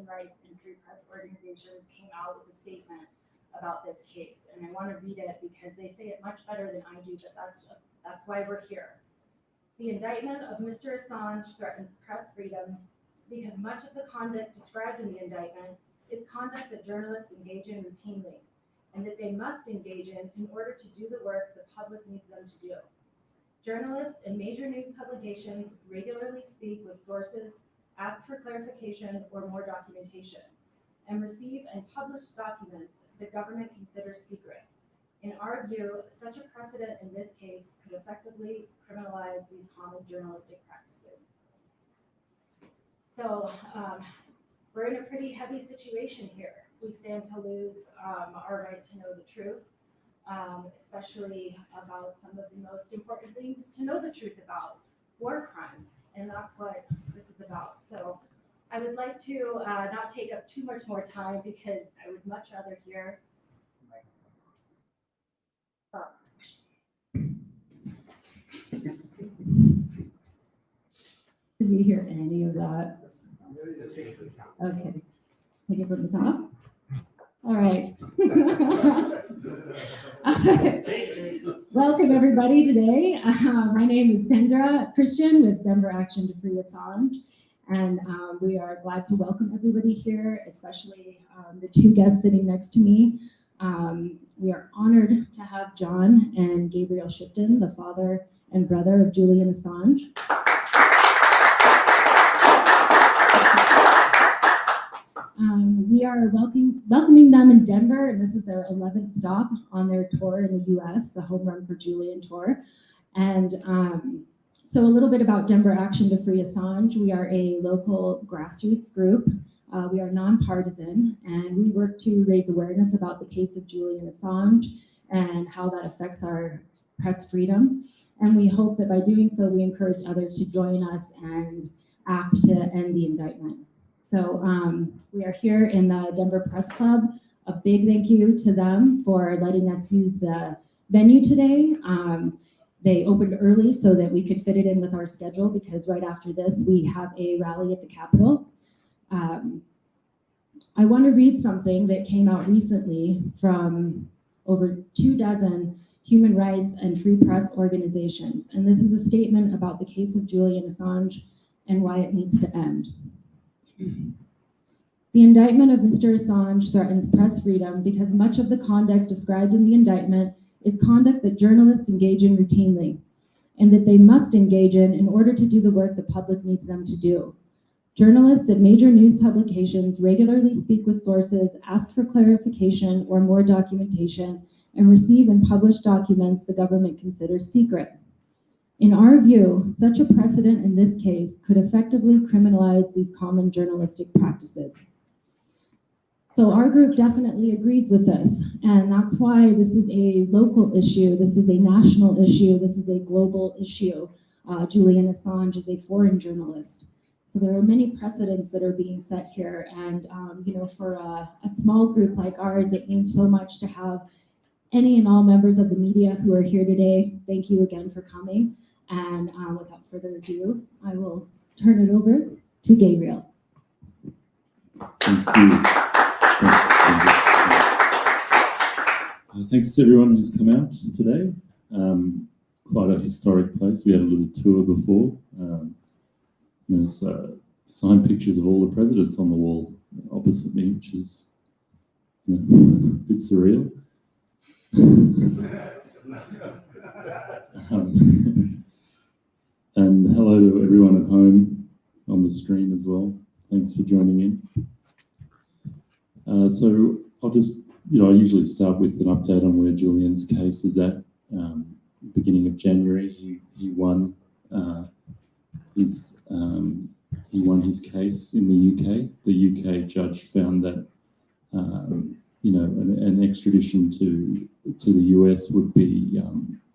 rights and free press organization came out with a statement about this case. And I want to read it because they say it much better than I do, but that's why we're here. The indictment of Mr. Assange threatens press freedom because much of the conduct described in the indictment is conduct that journalists engage in routinely, and that they must engage in order to do the work the public needs them to do. Journalists and major news publications regularly speak with sources, ask for clarification or more documentation, and receive and publish documents the government considers secret. In our view, such a precedent in this case could effectively criminalize these common journalistic practices. So we're in a pretty heavy situation here. We stand to lose our right to know the truth, especially about some of the most important things to know the truth about, war crimes, and that's what this is about. So I would like to not take up too much more time because I would much rather hear. Did you hear any of that? Okay. Take it from the top. All right. Welcome everybody today. My name is Sandra Christian with Denver Action to Free Assange. And we are glad to welcome everybody here, especially the two guests sitting next to me. We are honored to have John and Gabriel Shipton, the father and brother of Julian Assange. We are welcoming them in Denver, and this is their 11th stop on their tour in the US, the Home Run for Julian tour. And so a little bit about Denver Action to Free Assange. We are a local grassroots group. We are nonpartisan, and we work to raise awareness about the case of Julian Assange and how that affects our press freedom. And we hope that by doing so, we encourage others to join us and act to end the indictment. So we are here in the Denver Press Club. A big thank you to them for letting us use the venue today. They opened early so that we could fit it in with our schedule because right after this, we have a rally at the Capitol. I want to read something that came out recently from over 24 human rights and free press organizations. And this is a statement about the case of Julian Assange and why it needs to end. The indictment of Mr. Assange threatens press freedom because much of the conduct described in the indictment is conduct that journalists engage in routinely, and that they must engage in order to do the work the public needs them to do. Journalists at major news publications regularly speak with sources, ask for clarification or more documentation, and receive and publish documents the government considers secret. In our view, such a precedent in this case could effectively criminalize these common journalistic practices. So our group definitely agrees with this, and that's why this is a local issue, this is a national issue, this is a global issue. Julian Assange is a foreign journalist. So there are many precedents that are being set here, and for a small group like ours, it means so much to have any and all members of the media who are here today. Thank you again for coming. And without further ado, I will turn it over to Gabriel. Thank you. Thanks to everyone who's come out today. Quite a historic place. We had a little tour before. There's signed pictures of all the presidents on the wall opposite me, which is a bit surreal. And hello to everyone at home on the stream as well. Thanks for joining in. So I'll just, I usually start with an update on where Julian's case is at. Beginning of January, he won his case in the UK. The UK judge found that an extradition to the US would be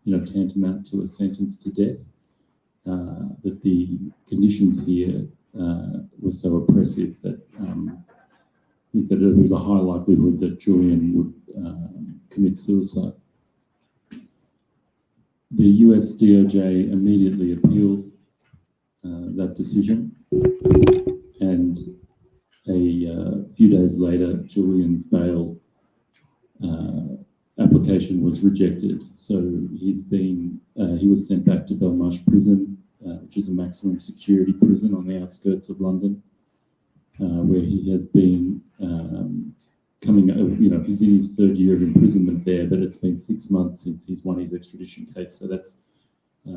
tantamount to a sentence to death. That the conditions here were so oppressive that that there was a high likelihood that Julian would commit suicide. The US DOJ immediately appealed that decision, and a few days later, Julian's bail application was rejected. So he was sent back to Belmarsh Prison, which is a maximum security prison on the outskirts of London, where he has been he's in his third year of imprisonment there, but it's been 6 months since he's won his extradition case. So that's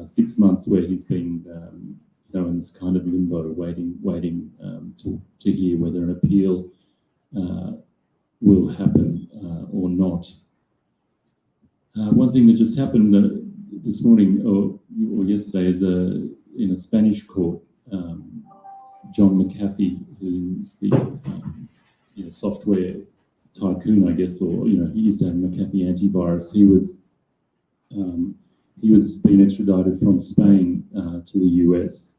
6 months where he's been, in this kind of limbo, waiting to hear whether an appeal will happen or not. One thing that just happened this morning or yesterday is in a Spanish court, John McAfee, who's the software tycoon, I guess, or he used to have McAfee antivirus. He was being extradited from Spain to the US,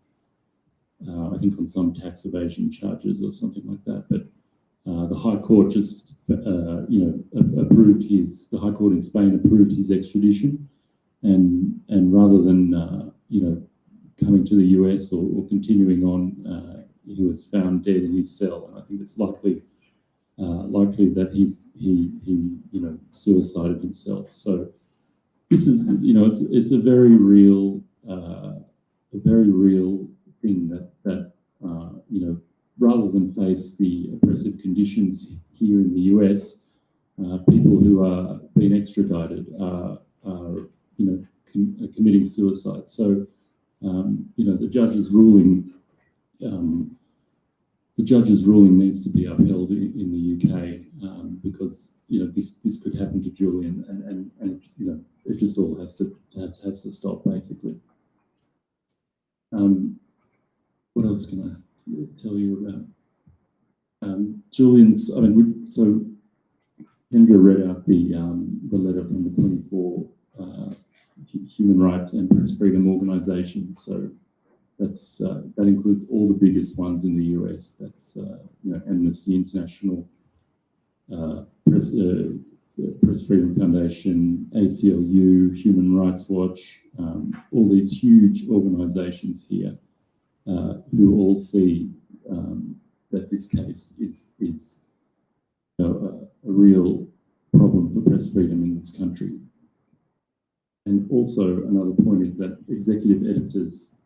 I think on some tax evasion charges or something like that. But the High Court just approved the High Court in Spain approved his extradition, and rather than coming to the US or continuing on, he was found dead in his cell, and I think it's likely that he suicided himself. So this is it's a very real thing that rather than face the oppressive conditions here in the US, people who are being extradited are committing suicide. So the judge's ruling needs to be upheld in the UK, because this could happen to Julian, and it just all has to stop, basically. What else can I tell you about Julian's? So Kendra read out the letter from the 24 human rights and press freedom organisations. So that includes all the biggest ones in the US. That's Amnesty International, Press Freedom Foundation, ACLU, Human Rights Watch, all these huge organisations here who all see that this case is a real problem for press freedom in this country. And also another point is that executive editors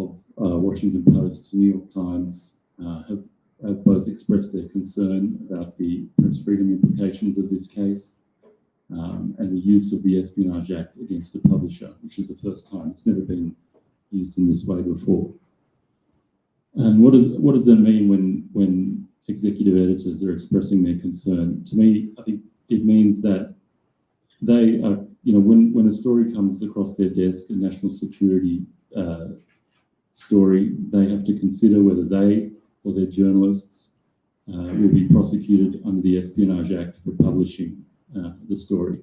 of Washington Post, New York Times have both expressed their concern about the press freedom implications of this case, and the use of the Espionage Act against the publisher, which is the first time. It's never been used in this way before. And what does that mean when executive editors are expressing their concern? To me, I think it means that they are, when a story comes across their desk, a national security story, they have to consider whether they or their journalists will be prosecuted under the Espionage Act for publishing the story.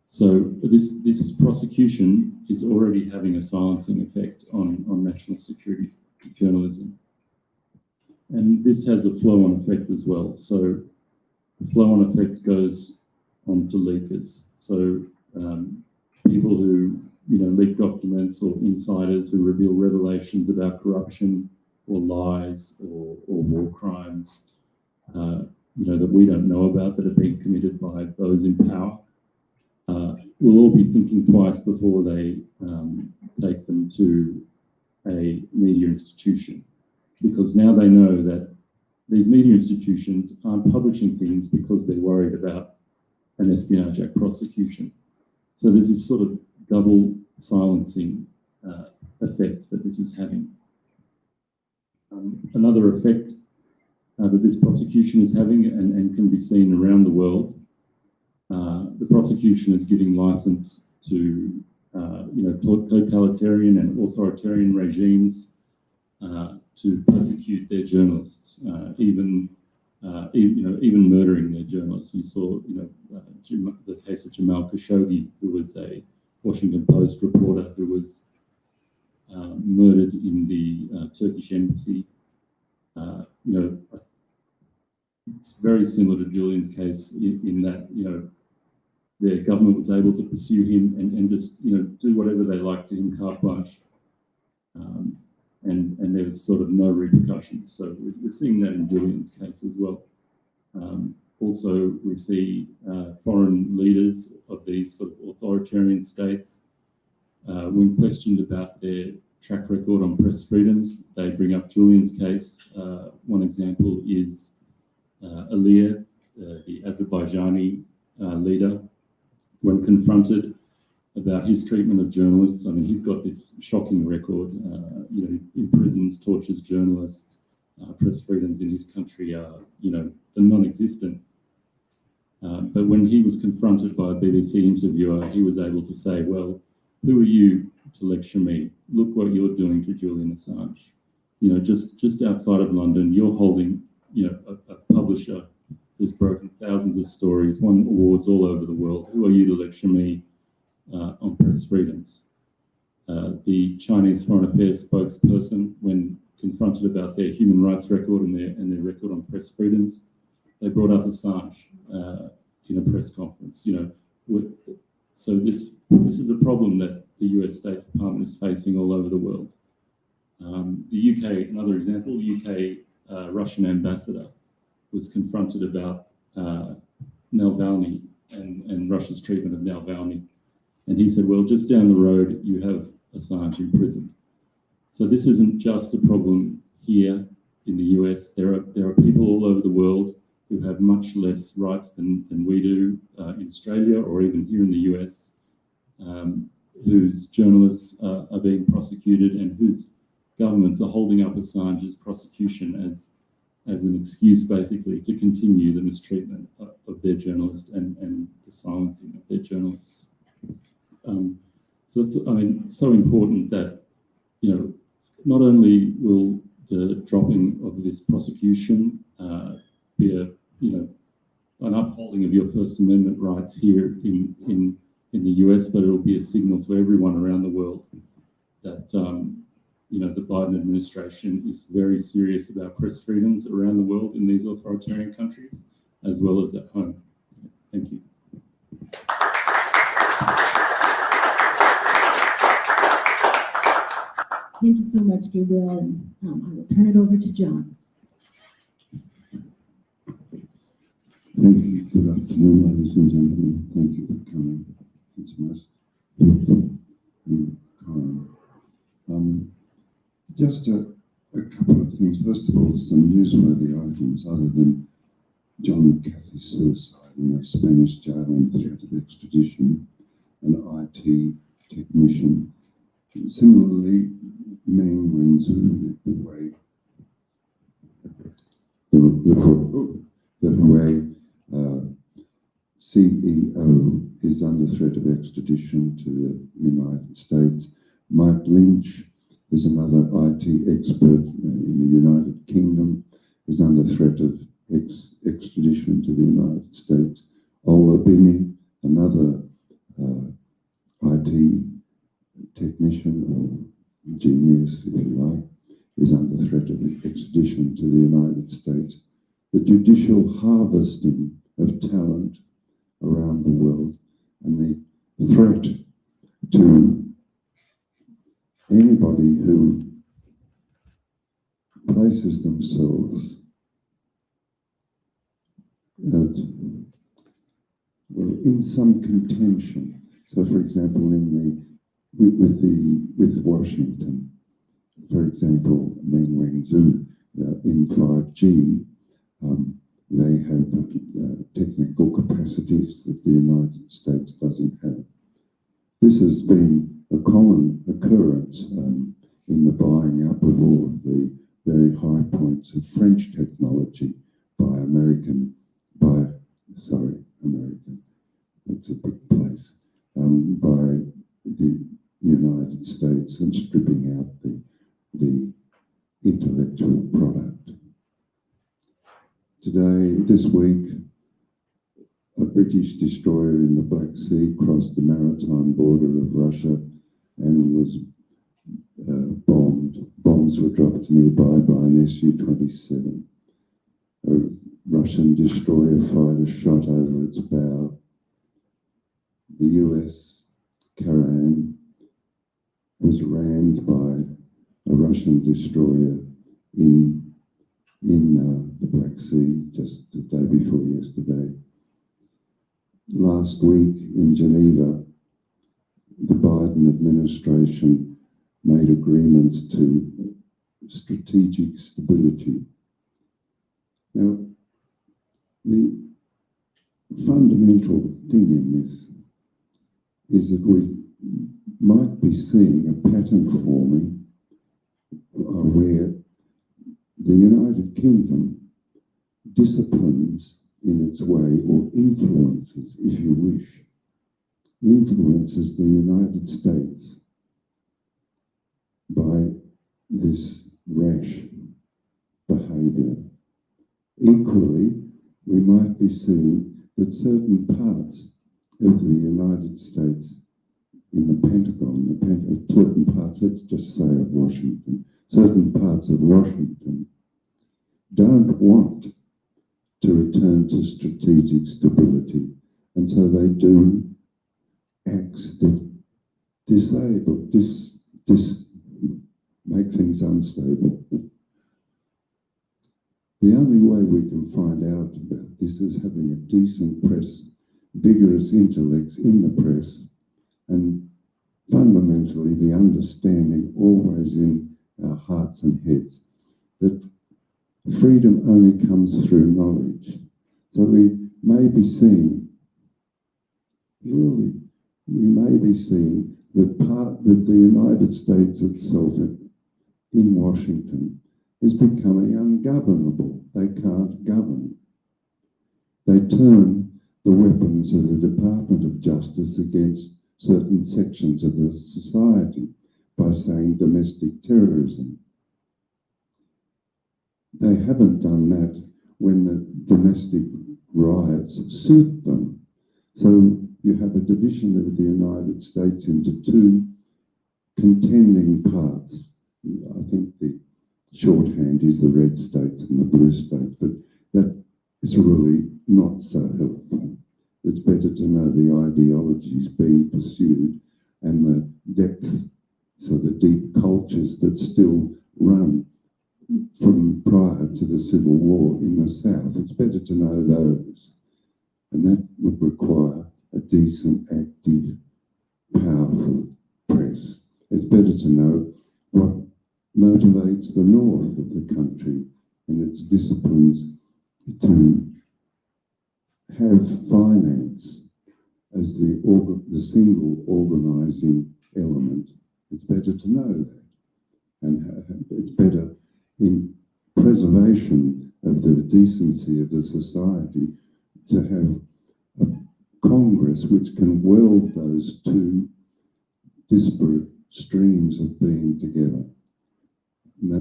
So this prosecution is already having a silencing effect on national security journalism. And this has a flow-on effect as well. So the flow-on effect goes on to leakers. So people who leak documents, or insiders who reveal revelations about corruption or lies or war crimes, that we don't know about, that are being committed by those in power, will all be thinking twice before they take them to a media institution, because now they know that these media institutions aren't publishing things because they're worried about an Espionage Act prosecution. So there's this sort of double silencing effect that this is having. Another effect that this prosecution is having, and can be seen around the world, the prosecution is giving license to totalitarian and authoritarian regimes to persecute their journalists, even murdering their journalists. You saw, the case of Jamal Khashoggi, who was a Washington Post reporter who was murdered in the Turkish embassy. It's very similar to Julian's case in that, the government was able to pursue him and just, do whatever they liked to him, carte blanche. and there's sort of no repercussions. So we're seeing that in Julian's case as well. Also, we see foreign leaders of these sort of authoritarian states, when questioned about their track record on press freedoms, they bring up Julian's case. One example is Aliyev, the Azerbaijani leader, when confronted about his treatment of journalists. I mean, he's got this shocking record, imprisons, tortures journalists. Press freedoms in his country are, they're non-existent. But when he was confronted by a BBC interviewer, he was able to say, well, who are you to lecture me? Look what you're doing to Julian Assange. Just outside of London, you're holding, a publisher who's broken thousands of stories, won awards all over the world. Who are you to lecture me on press freedoms? The Chinese Foreign Affairs spokesperson, when confronted about their human rights record and their record on press freedoms, they brought up Assange in a press conference. So this is a problem that the US State Department is facing all over the world. The UK, another example, UK Russian ambassador was confronted about Navalny and Russia's treatment of Navalny. And he said, well, just down the road, you have Assange in prison. So this isn't just a problem here in the US. There are people all over the world who have much less rights than we do in Australia or even here in the US, whose journalists are being prosecuted and whose governments are holding up Assange's prosecution as an excuse, basically, to continue the mistreatment of their journalists and the silencing of their journalists. So it's, so important that, not only will the dropping of this prosecution be an upholding of your First Amendment rights here in the US, but it'll be a signal to everyone around the world that the Biden administration is very serious about press freedoms around the world in these authoritarian countries, as well as at home. Thank you. Thank you so much, Gabriel, and I will turn it over to John. Thank you. Good afternoon, ladies and gentlemen. Thank you for coming. It's most thoughtful and kind. Just a couple of things. First of all, some newsworthy items other than John McAfee's suicide in a Spanish jail and threat of extradition, an IT technician. And similarly, Meng Wanzhou, the Huawei CEO, is under threat of extradition to the United States. Mike Lynch is another IT expert in the United Kingdom, is under threat of extradition to the United States. Ola Bini, another IT technician or genius, if you like, is under threat of extradition to the United States. The judicial harvesting of talent around the world and the threat to anybody who places themselves in some contention. So, for example, with Washington, for example, Meng Wanzhou in 5G, they have technical capacities that the United States doesn't have. This has been a common occurrence in the buying up of all of the very high points of French technology by American, it's a big place, by the United States, and stripping out the intellectual product. This week, a British destroyer in the Black Sea crossed the maritime border of Russia and was bombed. Bombs were dropped nearby by an Su-27. A Russian destroyer fired a shot over its bow. The US Karan was rammed by a Russian destroyer in the Black Sea just the day before yesterday. Last week in Geneva, the Biden administration made agreements to strategic stability. Now, the fundamental thing in this is that we might be seeing a pattern forming where the United Kingdom disciplines in its way, or influences, if you wish, influences the United States by this rash behaviour. Equally, we might be seeing that certain parts of the United States in the Pentagon, certain parts, let's just say of Washington, certain parts of Washington don't want to return to strategic stability, and so they do acts that make things unstable. The only way we can find out about this is having a decent press, vigorous intellects in the press, and fundamentally the understanding always in our hearts and heads that freedom only comes through knowledge. So we may be seeing, really, we may be seeing that the United States itself in Washington is becoming ungovernable. They can't govern. They turn the weapons of the Department of Justice against certain sections of the society by saying domestic terrorism. They haven't done that when the domestic riots suit them. So you have a division of the United States into two contending parts. I think the shorthand is the red states and the blue states, but that is really not so helpful. It's better to know the ideologies being pursued and the depth, so the deep cultures that still run from prior to the Civil War in the South. It's better to know those. And that would require a decent, active, powerful press. It's better to know what motivates the north of the country and its disciplines to have finance as the single organising element. It's better to know that. And it's better in preservation of the decency of the society to have a Congress which can weld those two disparate streams of being together. And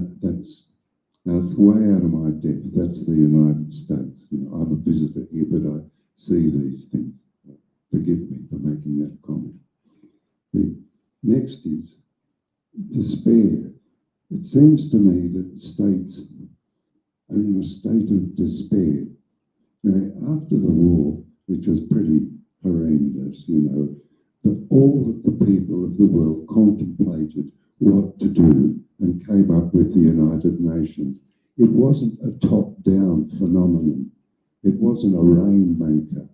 that's way out of my depth. That's the United States. You know, I'm a visitor here, but I see these things. Forgive me for making that comment. The next is despair. It seems to me that states are in a state of despair. Now, after the war, which was pretty horrendous, that all of the people of the world contemplated what to do and came up with the United Nations. It wasn't a top-down phenomenon. It wasn't a rainmaker,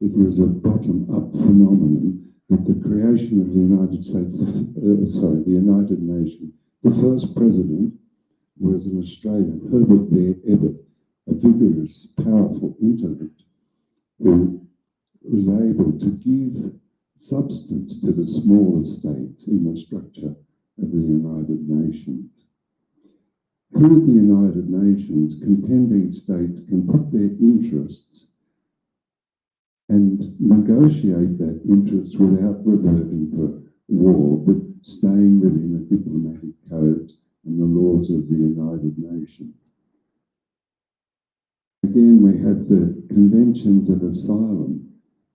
It was a bottom-up phenomenon that the creation of the United States, the United Nations, the first president was an Australian, Herbert Bear Ebbett, a vigorous, powerful intellect who was able to give substance to the smaller states in the structure of the United Nations. Through the United Nations, contending states can put their interests and negotiate that interest without reverting to war, but staying within the diplomatic codes and the laws of the United Nations. Again, we have the Conventions of Asylum.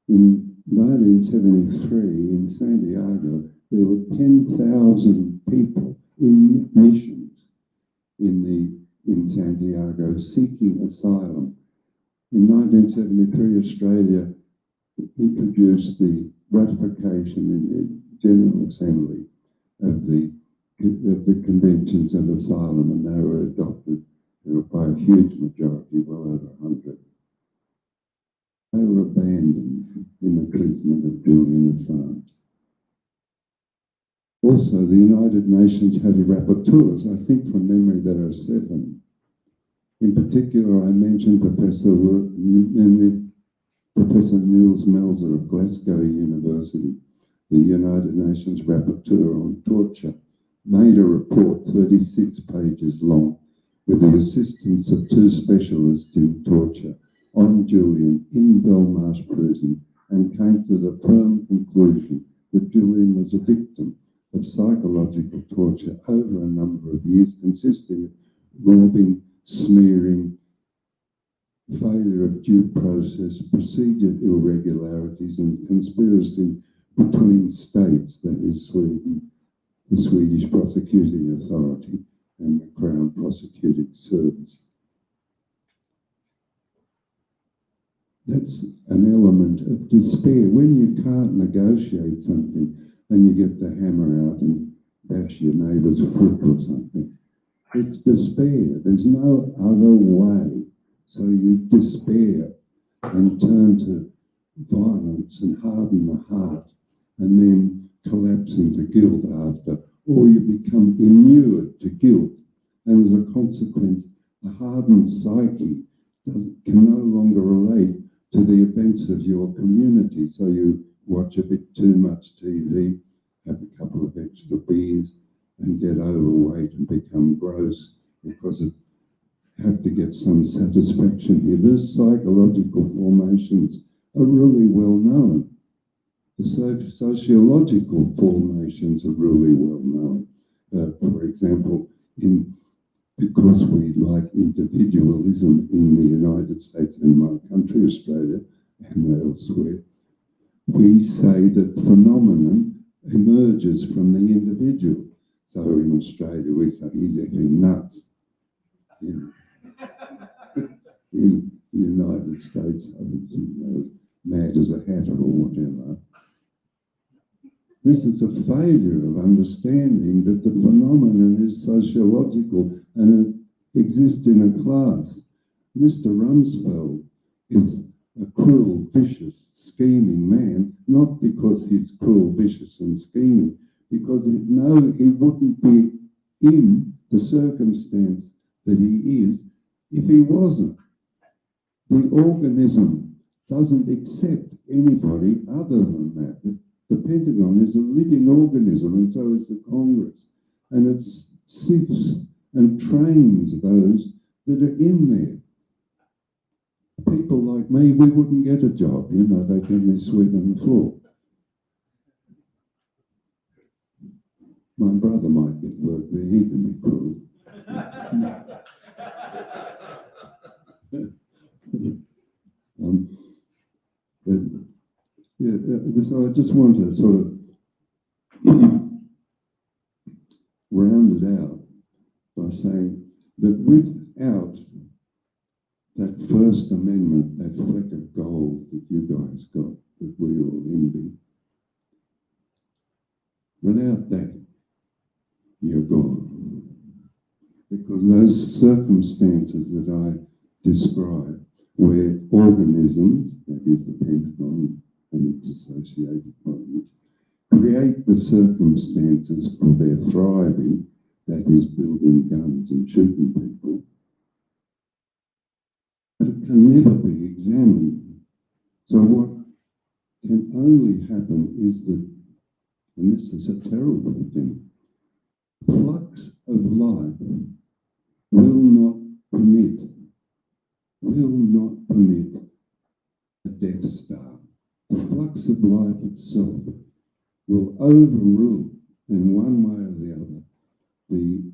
In 1973, in Santiago, there were 10,000 people in missions in Santiago seeking asylum. In 1973, Australia introduced the ratification in the General Assembly of the of the conventions of asylum, and they were adopted by a huge majority, well over 100. They were abandoned in the treatment of Julian Assange. Also, the United Nations have rapporteurs. I think from memory there are 7. In particular, I mentioned Professor Niels Melzer of Glasgow University, the United Nations rapporteur on torture, made a report 36 pages long with the assistance of 2 specialists in torture on Julian in Belmarsh prison, and came to the firm conclusion that Julian was a victim of psychological torture over a number of years, consisting of robbing, smearing, failure of due process, procedure irregularities, and conspiracy between states, that is Sweden, the Swedish prosecuting authority, and the Crown Prosecuting Service. That's an element of despair. When you can't negotiate something and you get the hammer out and bash your neighbour's foot or something, it's despair. There's no other way. So you despair and turn to violence and harden the heart and then collapse into guilt after, or you become inured to guilt. And as a consequence, a hardened psyche can no longer relate to the events of your community. So you watch a bit too much TV, have a couple of extra beers, and get overweight and become gross because it have to get some satisfaction here. These psychological formations are really well known. The sociological formations are really well known. For example, because we like individualism in the United States and my country, Australia, and elsewhere, we say that phenomenon emerges from the individual. So in Australia, we say he's effing nuts. In the United States, I would say, mad as a hatter or whatever. This is a failure of understanding that the phenomenon is sociological and it exists in a class. Mr. Rumsfeld is a cruel, vicious, scheming man, not because he's cruel, vicious and scheming, because he wouldn't be in the circumstance that he is if he wasn't. The organism doesn't accept anybody other than that. The Pentagon is a living organism, and so is the Congress. And it sifts and trains those that are in there. People like me, we wouldn't get a job, they'd have me sweeping the floor. My brother might get work there, he can be cruel. So I just want to sort of round it out by saying that without that First Amendment, that fleck of gold that you guys got, that we all envy, without that, you're gone. Because those circumstances that I described, where organisms, that is the Pentagon and its associated bodies, create the circumstances for their thriving, that is building guns and shooting people, but it can never be examined. So what can only happen is that, and this is a terrible thing, flux of life will not permit a Death Star. The flux of life itself will overrule, in one way or the other, the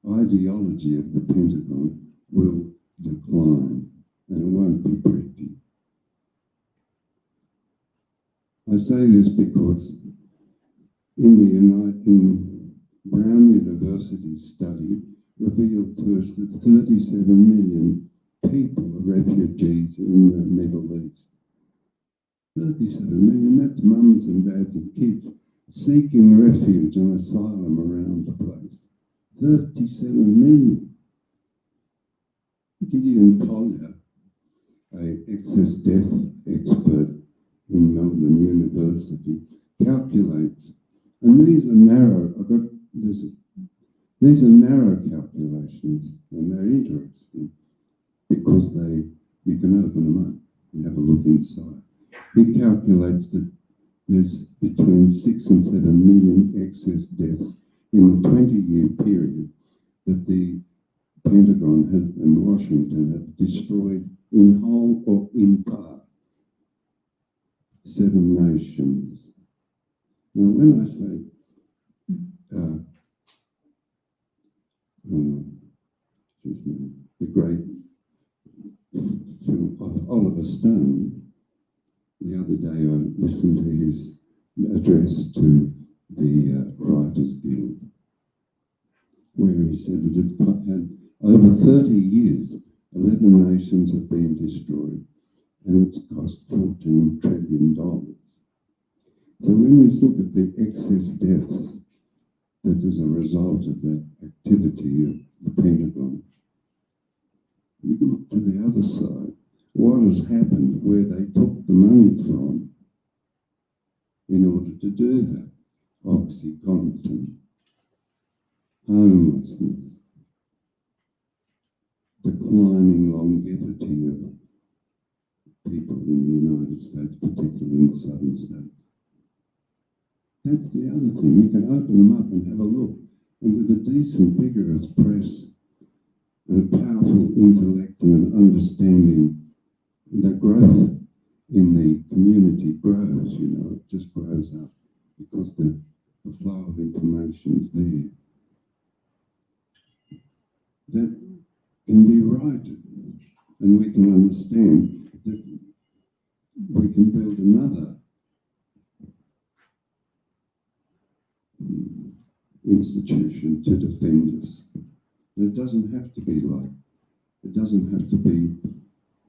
ideology of the Pentagon will decline, and it won't be pretty. I say this because in Brown University's study revealed to us that 37 million people are refugees in the Middle East. 37 million, that's mums and dads and kids. seeking refuge and asylum around the place. 37 million. Gideon Collier, an excess death expert in Melbourne University, calculates, and these are narrow, these are narrow calculations, and they're interesting because you can open them up and have a look inside. He calculates that there's between 6 and 7 million excess deaths in the 20-year period that the Pentagon and Washington have destroyed in whole or in part 7 nations. Now, when I say the great Oliver Stone, the other day I listened to his address to the Writers Guild, where he said it had over 30 years, 11 nations have been destroyed, and it's cost $14 trillion. So when you look at the excess deaths that is a result of that activity of the Pentagon, you can look to the other side. What has happened where they took the money from in order to do that? OxyContin, homelessness, declining longevity of people in the United States, particularly in the southern states. That's the other thing. You can open them up and have a look. And with a decent, vigorous press and a powerful intellect and an understanding, the growth in the community grows, it just grows up because the flow of information is there. That can be righted, and we can understand that we can build another institution to defend us. And it doesn't have to be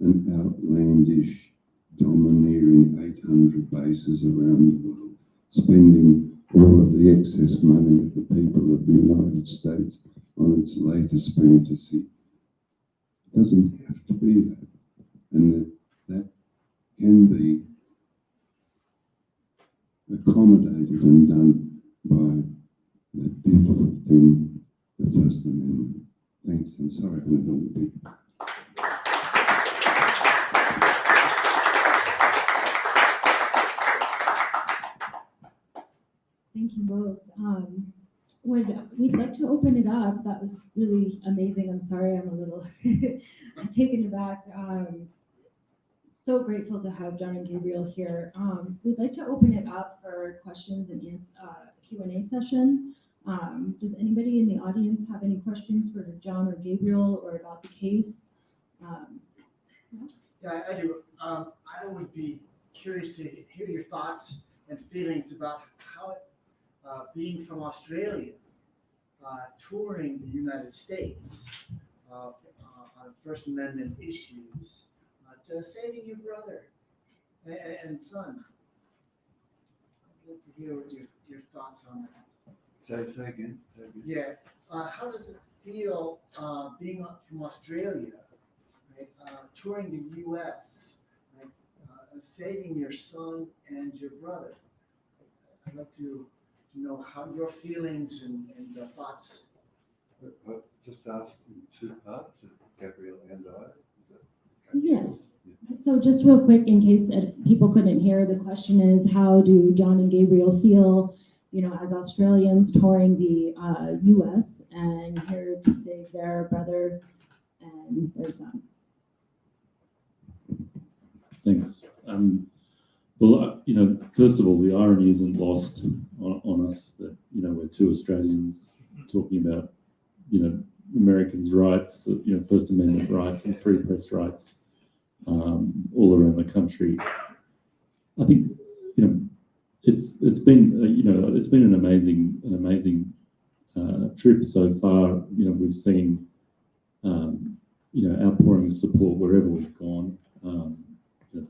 an outlandish, domineering 800 bases around the world, spending all of the excess money of the people of the United States on its latest fantasy. It doesn't have to be that. And that can be accommodated and done by that beautiful thing, the First Amendment. Thanks, I'm sorry I went on a bit. Thank you both. We'd like to open it up. That was really amazing. I'm sorry, I'm a little taken aback. So grateful to have John and Gabriel here. We'd like to open it up for questions and Q&A session. Does anybody in the audience have any questions for John or Gabriel or about the case? Yeah, I do. I would be curious to hear your thoughts and feelings about how it, being from Australia, touring the United States on First Amendment issues, to saving your brother and son. I'd like to hear your thoughts on that. Say again. Yeah. How does it feel being from Australia, right, touring the U.S., right, saving your son and your brother? I'd like to know how your feelings and thoughts. I'll just ask in 2 parts, Gabriel and I. Yes. So just real quick, in case people couldn't hear, the question is, how do John and Gabriel feel, as Australians touring the U.S. and here to save their brother and their son? Thanks. Well, first of all, the irony isn't lost on us that, we're 2 Australians talking about, Americans' rights, First Amendment rights and free press rights all around the country. I think, it's been an amazing trip so far. We've seen, outpouring of support wherever we've gone.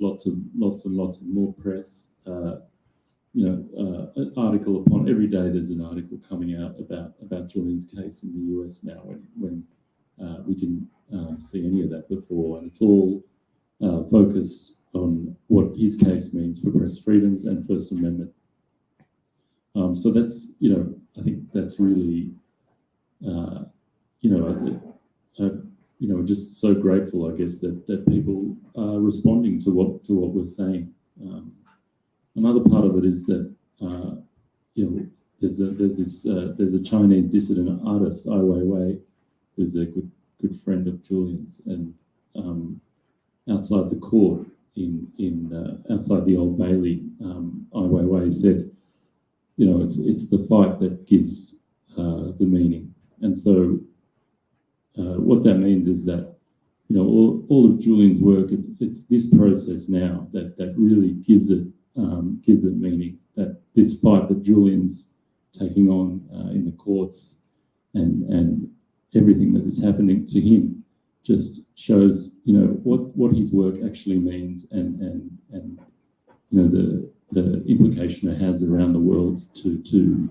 Lots and lots more press. an article upon every day. There's an article coming out about Julian's case in the US now, when we didn't see any of that before, and it's all focused on what his case means for press freedoms and First Amendment. So that's, I think that's really, just so grateful, I guess, that people are responding to what we're saying. Another part of it is that there's a Chinese dissident artist, Ai Weiwei, who's a good friend of Julian's, and outside the court outside the Old Bailey, Ai Weiwei said, it's the fight that gives the meaning. And so what that means is that all of Julian's work, it's this process now that really gives it meaning. That this fight that Julian's taking on in the courts and everything that is happening to him just shows what his work actually means and the implication it has around the world to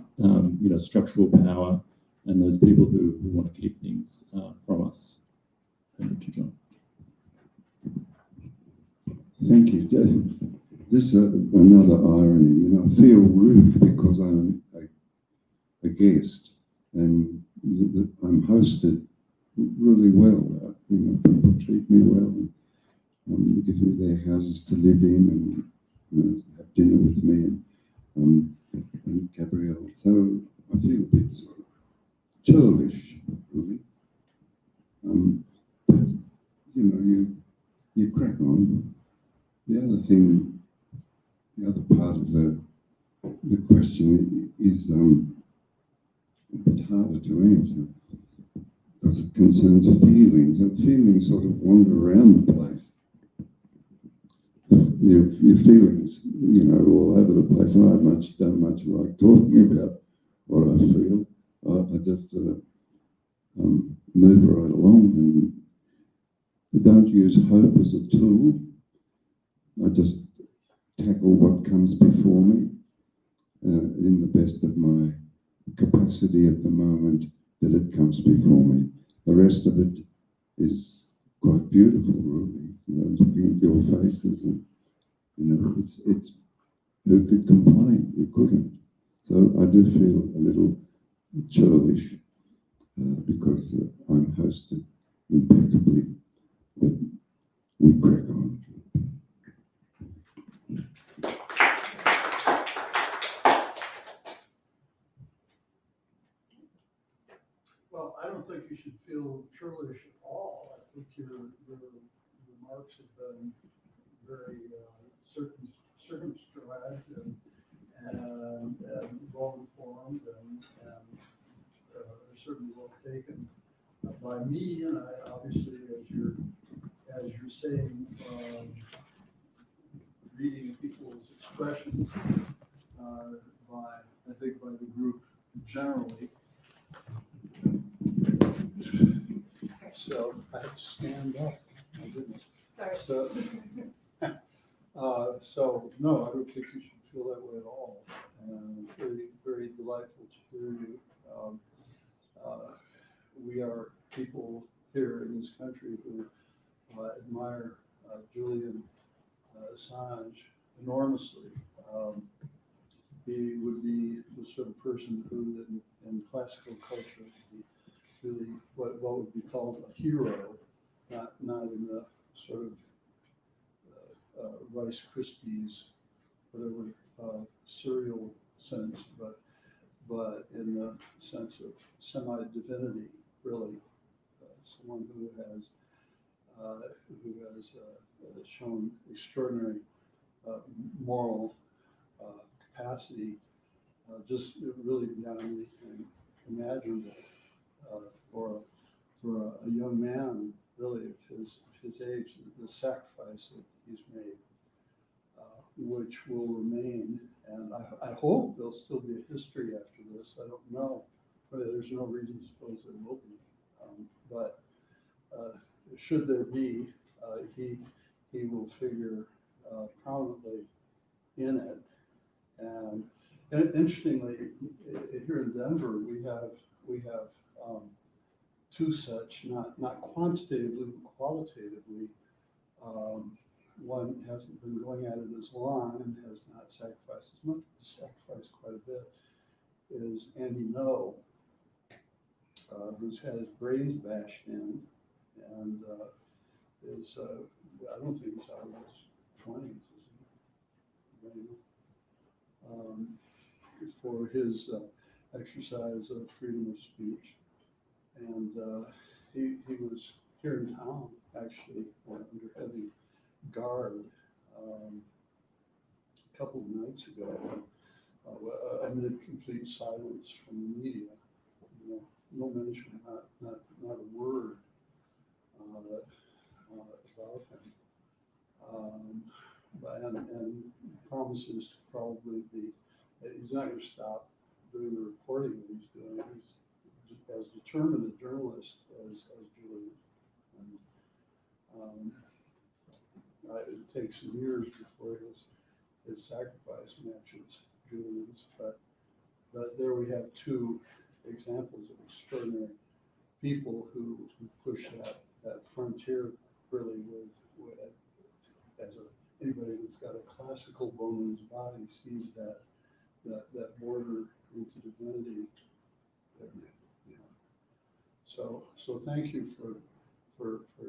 structural power and those people who want to keep things from us. Over to John. Thank you. This is another irony. I feel rude because I'm a guest and I'm hosted really well. People treat me well. Give me their houses to live in and have dinner with me and Gabriel. So I feel a bit sort of churlish, really. But you crack on. The other part of the question is a bit harder to answer because it concerns feelings, and feelings sort of wander around the place. Your feelings, all over the place, and I don't much like talking about what I feel. I just move right along, and I don't use hope as a tool. I just tackle what comes before me in the best of my capacity at the moment that it comes before me. The rest of it is quite beautiful, really. Looking at your faces, and it's who could complain? You couldn't. So I do feel a little churlish because I'm hosted impeccably, but we crack on. Well, I don't think you should feel churlish at all. I think your remarks have been very circumscribed and well informed and certainly well taken by me. And I obviously, as you're saying, reading people's expressions I think by the group generally. So I have to stand up. My goodness. Sorry. So no, I don't think you should feel that way at all. And very, very delightful to hear you. We are people here in this country who admire Julian Assange enormously. He would be the sort of person who, in classical culture, would be really what would be called a hero, not in the sort of Rice Krispies, whatever cereal sense, but in the sense of semi-divinity, really, someone who has shown extraordinary moral capacity, just really beyond anything imaginable for a young man, really of his age. The sacrifice that he's made, which will remain, and I hope there'll still be a history after this. I don't know, but there's no reason to suppose there will be. But should there be, he will figure prominently in it, And interestingly, here in Denver, we have two such, not quantitatively, but qualitatively. One hasn't been going at it as long and has not sacrificed as much, sacrificed quite a bit, is Andy No, who's had his brains bashed in, and is, I don't think he's out of his 20s, is he? For his exercise of freedom of speech. And he was here in town, actually, under heavy guard a couple of nights ago, amid complete silence from the media. You know, no mention, not a word about him. And promises to probably be, he's not going to stop doing the reporting that he's doing. He's as determined a journalist as Julian. And it takes some years before his sacrifice matches Julian's, but there we have two examples of extraordinary people who push that frontier really with as anybody that's got a classical bone in his body sees that border into divinity. Yeah. So thank you for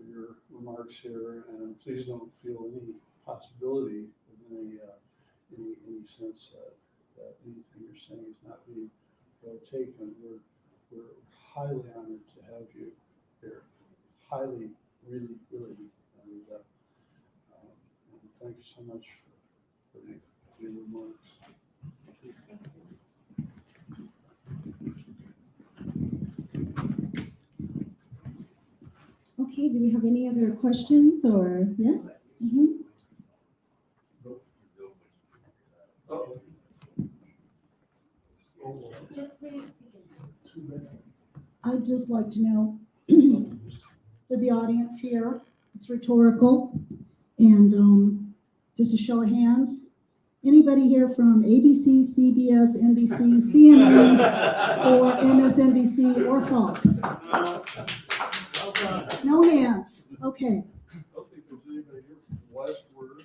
your remarks here, and please don't feel any possibility of any sense that anything you're saying is not being well taken. We're highly honored to have you here. Highly, really, and thank you so much for your remarks. Okay, do we have any other questions or yes? Mm-hmm. Just please speak in. I'd just like to know, for the audience here, it's rhetorical, and just a show of hands. Anybody here from ABC, CBS, NBC, CNN, or MSNBC, or Fox? No hands. Okay. I don't think there's anybody here from Westward or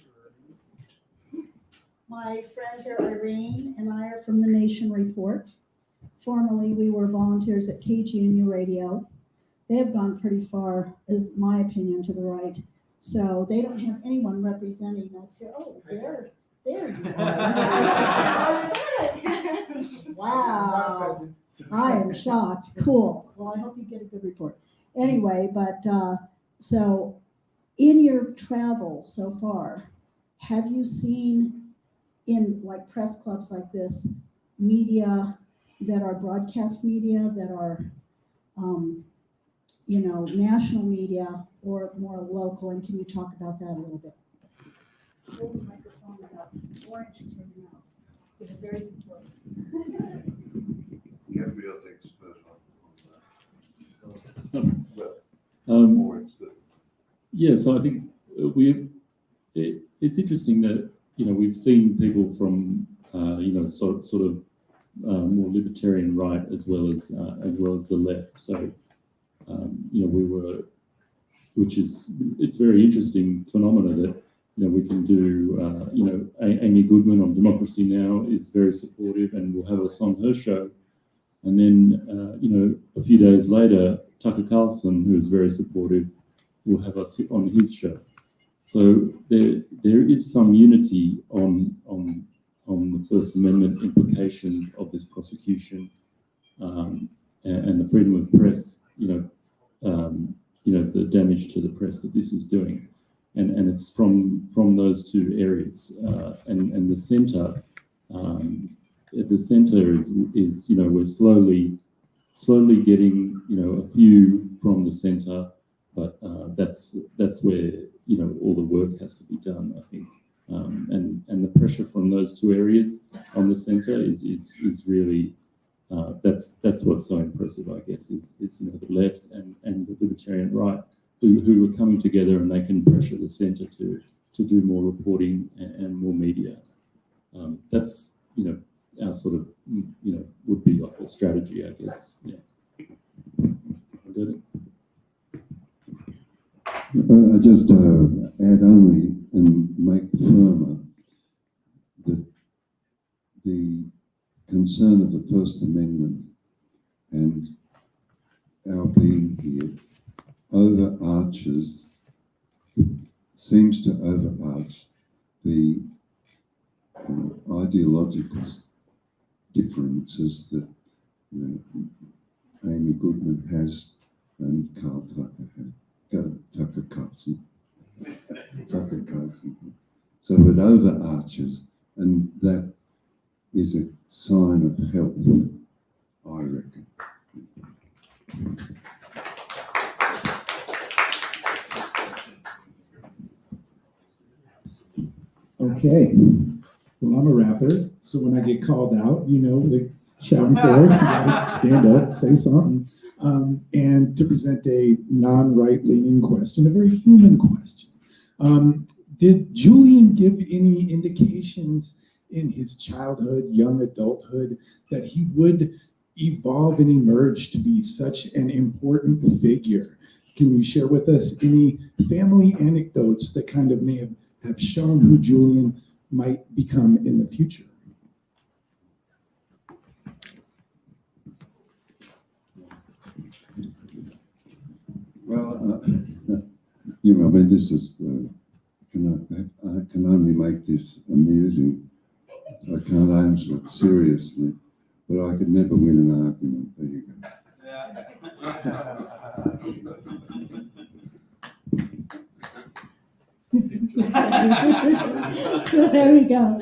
anything. My friend here, Irene, and I are from the Nation Report. Formerly, we were volunteers at KGNU Radio. They have gone pretty far, is my opinion, to the right. So they don't have anyone representing us here. Oh, there you are. Wow. I am shocked. Cool. Well, I hope you get a good report. Anyway, but so in your travels so far, have you seen in like press clubs like this, media that are broadcast media, that are, national media or more local? And can you talk about that a little bit? Hold the microphone about 4 inches from your mouth with a very good voice. Gabriel's expert on that. Well, more expert. Yeah, so I think it's interesting that we've seen people from sort of more libertarian right as well as the left. So we were, it's very interesting phenomena that we can do. Amy Goodman on Democracy Now! Is very supportive and will have us on her show, and then a few days later, Tucker Carlson, who is very supportive, will have us on his show. So there is some unity on the First Amendment implications of this prosecution and the freedom of press. The damage to the press that this is doing, and it's from those two areas. And the center, is we're slowly getting a few from the center, but that's where all the work has to be done, I think. And the pressure from those two areas on the center is really that's what's so impressive, I guess, is the left and the libertarian right who are coming together, and they can pressure the center to do more reporting and more media. That's our sort of, would be like a strategy, I guess. Yeah. I got it. I just add only and make firmer that the concern of the First Amendment and our being here seems to overarch the ideological differences that Amy Goodman has and Carl Tucker had. Tucker Carlson. So it overarches, and that is a sign of health, I reckon. Okay. Well, I'm a rapper, so when I get called out, the shouting chorus, you gotta stand up, say something. And to present a non-right-leaning question, a very human question. Did Julian give any indications in his childhood, young adulthood, that he would evolve and emerge to be such an important figure? Can you share with us any family anecdotes that kind of may have shown who Julian might become in the future? Well, this is, I can only make this amusing. I can't answer it seriously, but I could never win an argument. There you go. So there we go.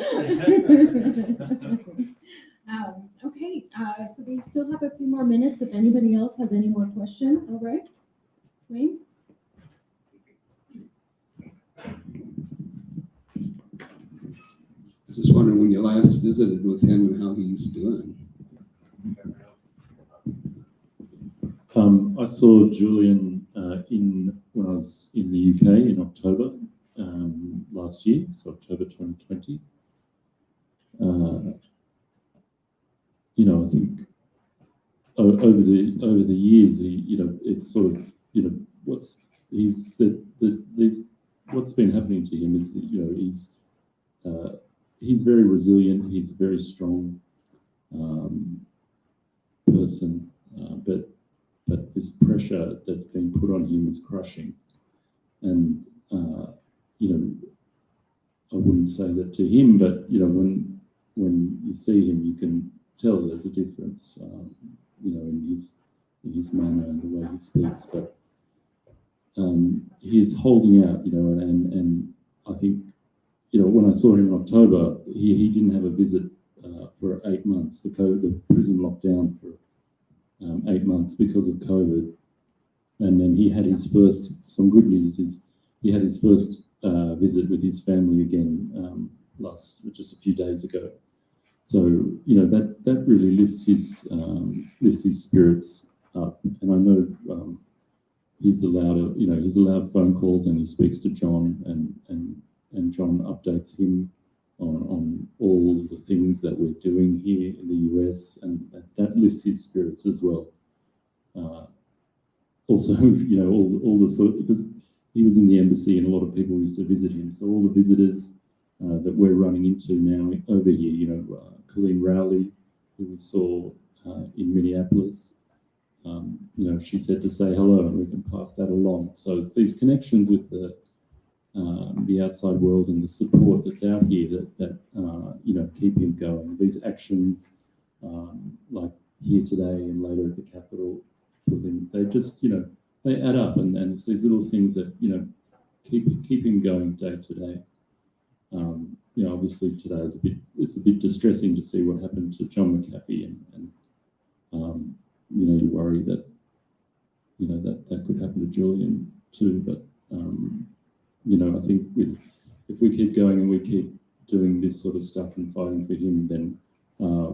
Okay, so we still have a few more minutes if anybody else has any more questions. All right, Wayne? I just wondering when you last visited with him and how he's doing. I saw Julian when I was in the UK in October last year, so October 2020. I think over the years, it's sort of, what's been happening to him is, he's very resilient. He's a very strong person, but this pressure that's been put on him is crushing. And I wouldn't say that to him, but when you see him, you can tell there's a difference, in his manner and the way he speaks. But he's holding out, and I think, when I saw him in October, he didn't have a visit for 8 months. The prison locked down for 8 months because of COVID. And then he had his first, some good news is he had his first visit with his family again just a few days ago. So, that really lifts his spirits up. And I know he's allowed phone calls, and he speaks to John, and John updates him on all the things that we're doing here in the US, and that lifts his spirits as well. Also, all the sort of, because he was in the embassy and a lot of people used to visit him. So all the visitors that we're running into now over here, Colleen Rowley, who we saw in Minneapolis, she said to say hello, and we can pass that along. So it's these connections with the outside world and the support that's out here that keep him going. These actions, like here today and later at the Capitol, they just, they add up, and it's these little things that, keep him going day to day. Obviously today it's a bit distressing to see what happened to John McAfee, and you worry that, that could happen to Julian too. But, I think if we keep going and we keep doing this sort of stuff and fighting for him, then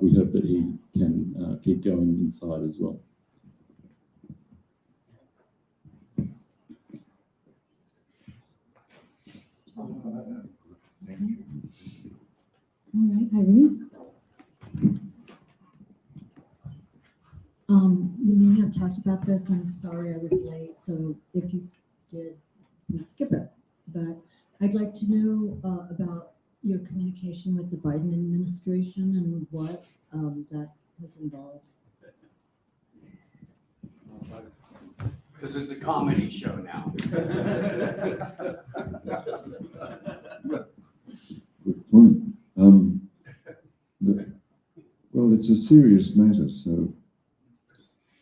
we hope that he can keep going inside as well. All right, Irene? about this. I'm sorry I was late, so if you did, please skip it. But I'd like to know about your communication with the Biden administration and what that was involved. Because it's a comedy show now. Good point. Well, it's a serious matter, so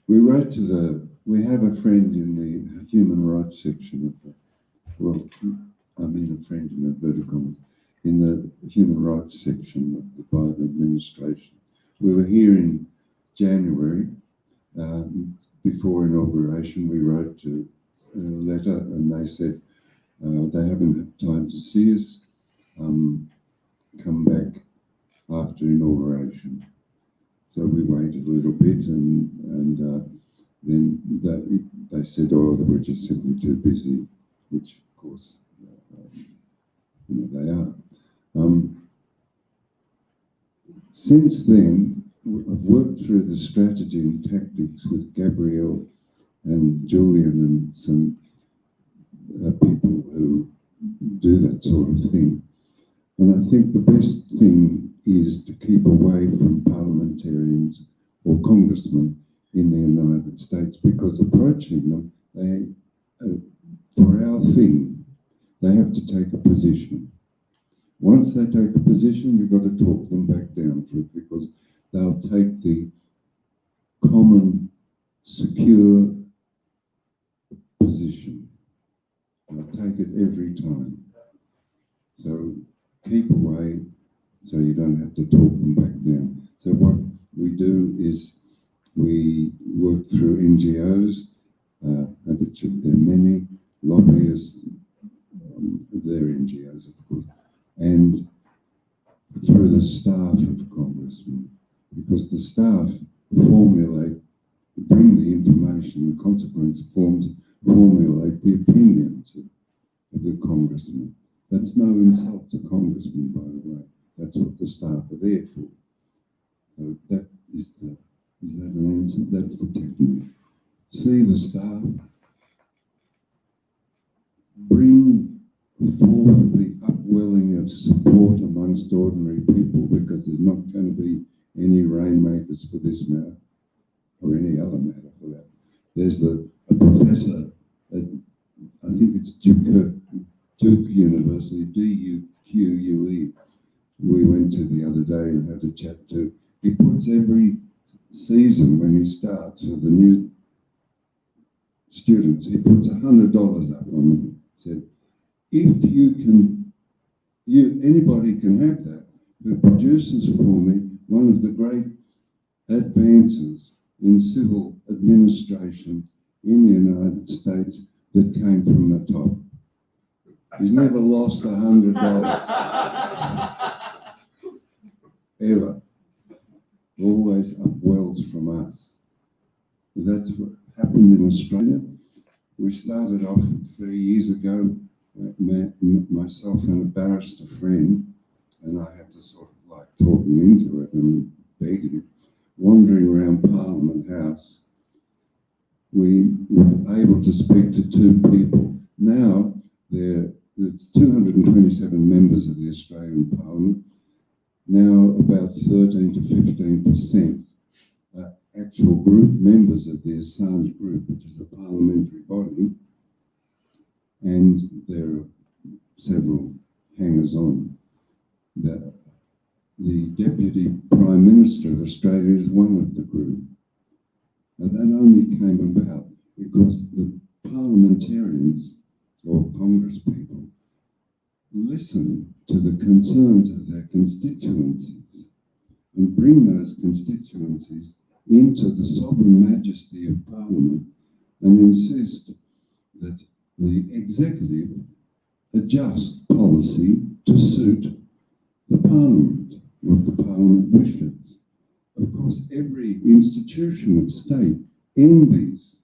we wrote to we have a friend in the human rights section of the, well, I mean a friend in inverted commas, in the human rights section of the Biden administration. We were here in January, before inauguration. We wrote to a letter and they said they haven't had time to see us, come back after inauguration. So we waited a little bit and then they said, oh, they were just simply too busy, which of course, they are. Since then, I've worked through the strategy and tactics with Gabriel and Julian and some people who do that sort of thing. And I think the best thing is to keep away from parliamentarians or congressmen in the United States, because approaching them, for our thing, they have to take a position. Once they take a position, you've got to talk them back down for it, because they'll take the common, secure position. They'll take it every time. So keep away so you don't have to talk them back down. So what we do is we work through NGOs, which there are many, lobbyists, they're NGOs, of course, and through the staff of congressmen, because the staff bring the information, the consequence formulate the opinions of the congressman. That's no insult to congressmen, by the way. That's what the staff are there for. So that is that an answer? That's the technique. See the staff, bring forth the upwelling of support amongst ordinary people, because there's not going to be any rainmakers for this matter, or any other matter for that. There's a professor at, I think it's Duke University, DUQUE, we went to the other day and had a chat to. He puts every season when he starts with the new students, he puts $100 up on them. Said, if anybody can have that, who produces for me one of the great advances in civil administration in the United States that came from the top. He's never lost $100 ever. Always upwells from us. That's what happened in Australia. We started off 3 years ago, myself and a barrister friend, and I had to sort of like talk him into it and beg him, wandering around Parliament House. We were able to speak to 2 people. Now, there's 227 members of the Australian Parliament. Now, about 13 to 15% are actual group members of the Assange group, which is a parliamentary body, and there are several hangers-on. The Deputy Prime Minister of Australia is one of the group. And that only came about because the parliamentarians or Congress people listen to the concerns of their constituencies and bring those constituencies into the sovereign majesty of Parliament and insist that the executive adjust policy to suit the Parliament, what the Parliament wishes. Of course, every institution of state envies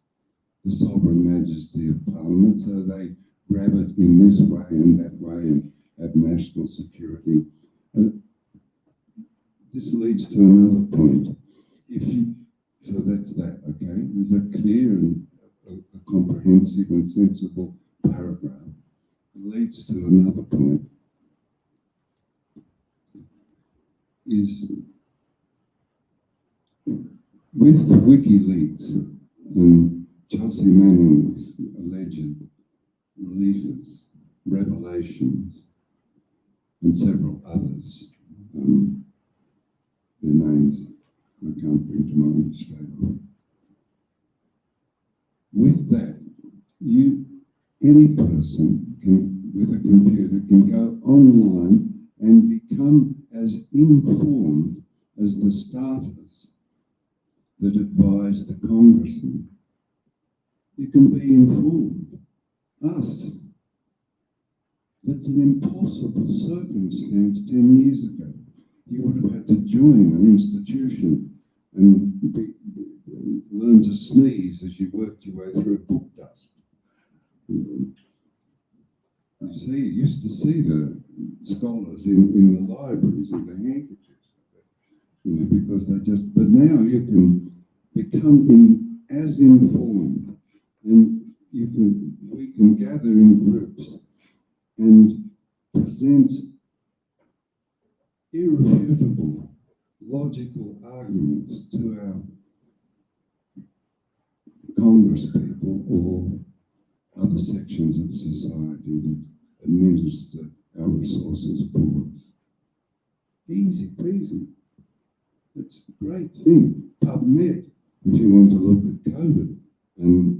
the sovereign majesty of Parliament, so they grab it in this way and that way and have national security. This leads to another point. If you So that's that, okay? Is that clear and a comprehensive and sensible paragraph? It leads to another point, is with WikiLeaks and Chelsea Manning's alleged releases, revelations, and several others, their names I can't bring to mind straight away. With that, any person with a computer can go online and become as informed as the staffers that advise the congressman. You can be informed. Us. That's an impossible circumstance 10 years ago. You would have had to join an institution and learn to sneeze as you worked your way through book dust. You see, you used to see the scholars in the libraries with their handkerchiefs, because they just, but now you can become as informed, and we can gather in groups and present irrefutable, logical arguments to our Congress people or other sections of society that administer our resources for us. Easy peasy. It's a great thing. PubMed, if you want to look at COVID, and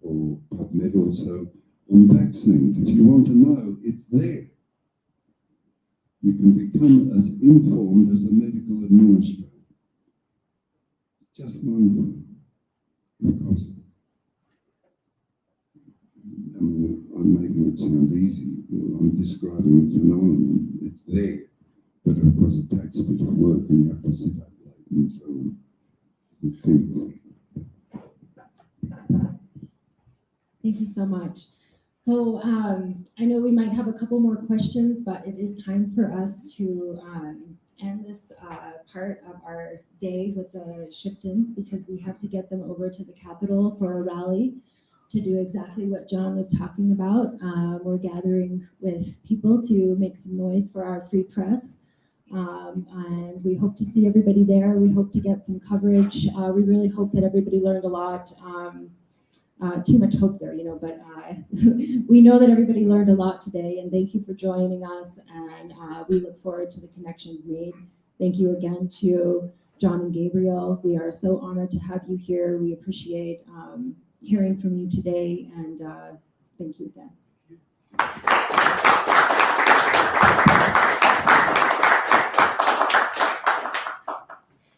or PubMed also on vaccines. If you want to know, it's there. You can become as informed as a medical administrator. Just one thing. Of course, I mean, I'm making it sound easy. I'm describing a phenomenon. It's there. But of course, it takes a bit of work and you have to sit up late and so on. Thank you so much. So I know we might have a couple more questions, but it is time for us to end this part of our day with the Shiptons, because we have to get them over to the Capitol for a rally to do exactly what John was talking about. We're gathering with people to make some noise for our free press. And we hope to see everybody there. We hope to get some coverage. We really hope that everybody learned a lot. Too much hope there, but we know that everybody learned a lot today, and thank you for joining us, and we look forward to the connections made. Thank you again to John and Gabriel. We are so honored to have you here. We appreciate hearing from you today, and thank you again.